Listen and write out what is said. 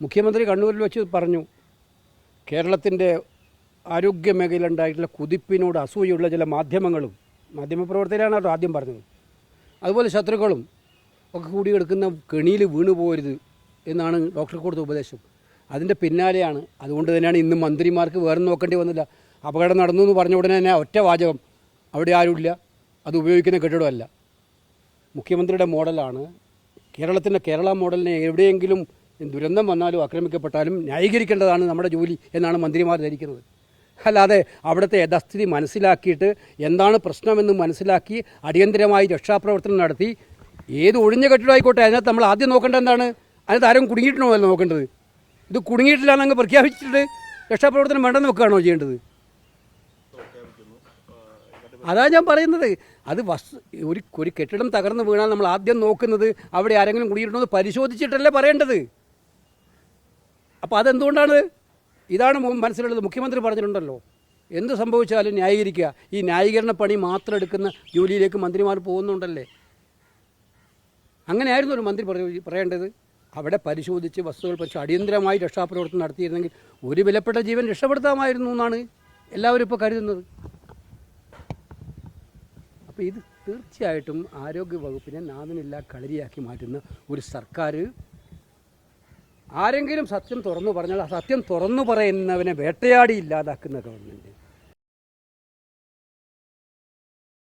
മുഖ്യമന്ത്രി കണ്ണൂരിൽ വെച്ച് പറഞ്ഞു, കേരളത്തിൻ്റെ ആരോഗ്യ മേഖലയിലുണ്ടായിട്ടുള്ള കുതിപ്പിനോട് അസൂയുള്ള ചില മാധ്യമപ്രവർത്തകരാണ് കേട്ടോ ആദ്യം പറഞ്ഞത്. അതുപോലെ ശത്രുക്കളും ഒക്കെ കൂടി കിടക്കുന്ന കെണിയിൽ വീണു പോകരുത് എന്നാണ് ഡോക്ടർക്ക് കൊടുത്ത ഉപദേശം. അതിൻ്റെ പിന്നാലെയാണ്. അതുകൊണ്ട് തന്നെയാണ് ഇന്ന് മന്ത്രിമാർക്ക് വേറെ നോക്കേണ്ടി വന്നില്ല. അപകടം നടന്നു എന്ന് പറഞ്ഞ ഉടനെ തന്നെ ഒറ്റ വാചകം, അവിടെ ആരുമില്ല, അത് ഉപയോഗിക്കുന്ന കെട്ടിടമല്ല. മുഖ്യമന്ത്രിയുടെ മോഡലാണ്. കേരള മോഡലിനെ എവിടെയെങ്കിലും ദുരന്തം വന്നാലും ആക്രമിക്കപ്പെട്ടാലും ന്യായീകരിക്കേണ്ടതാണ് നമ്മുടെ ജോലി എന്നാണ് മന്ത്രിമാർ ധരിക്കുന്നത്. അല്ലാതെ അവിടുത്തെ യഥാസ്ഥിതി മനസ്സിലാക്കിയിട്ട് എന്താണ് പ്രശ്നമെന്ന് മനസ്സിലാക്കി അടിയന്തരമായി രക്ഷാപ്രവർത്തനം നടത്തി ഏത് ഒഴിഞ്ഞ കെട്ടിടമായിക്കോട്ടെ അതിനകത്ത് നമ്മൾ ആദ്യം നോക്കേണ്ടത് എന്താണ്? അതിനകത്ത് ആരും കുടുങ്ങിയിട്ടണോ അല്ല നോക്കേണ്ടത്. ഇത് കുടുങ്ങിയിട്ടില്ലാന്നങ്ങ് പ്രഖ്യാപിച്ചിട്ട് രക്ഷാപ്രവർത്തനം വേണ്ടെന്ന് വെക്കുകയാണോ ചെയ്യേണ്ടത്? അതാ ഞാൻ പറയുന്നത്. അത് ഒരു കെട്ടിടം തകർന്ന് വീണാൽ നമ്മൾ ആദ്യം നോക്കുന്നത് അവിടെ ആരെങ്കിലും കുടിയിട്ടുണ്ടോ എന്ന് പരിശോധിച്ചിട്ടല്ലേ പറയേണ്ടത്. അപ്പോൾ അതെന്തുകൊണ്ടാണ്? ഇതാണ് മനസ്സിലുള്ളത്. മുഖ്യമന്ത്രി പറഞ്ഞിട്ടുണ്ടല്ലോ, എന്ത് സംഭവിച്ചാലും ന്യായീകരിക്കുക. ഈ ന്യായീകരണ പണി മാത്രം എടുക്കുന്ന ജോലിയിലേക്ക് മന്ത്രിമാർ പോകുന്നുണ്ടല്ലേ. അങ്ങനെയായിരുന്നു ഒരു മന്ത്രി പറയേണ്ടത്. അവിടെ പരിശോധിച്ച് വസ്തുക്കൾ പരിശോധിച്ച് അടിയന്തരമായി രക്ഷാപ്രവർത്തനം നടത്തിയിരുന്നെങ്കിൽ ഒരു വിലപ്പെട്ട ജീവൻ രക്ഷപ്പെടുത്താമായിരുന്നു എന്നാണ് എല്ലാവരും ഇപ്പോൾ കരുതുന്നത്. അപ്പോൾ ഇത് തീർച്ചയായിട്ടും ആരോഗ്യ വകുപ്പിനെ നാവിനില്ല കളരിയാക്കി മാറ്റുന്ന ഒരു സർക്കാർ. ആരെങ്കിലും സത്യം തുറന്നു പറഞ്ഞാൽ ആ സത്യം തുറന്നു പറയുന്നവനെ വേട്ടയാടി ഇല്ലാതാക്കുന്ന ഗവൺമെൻറ്.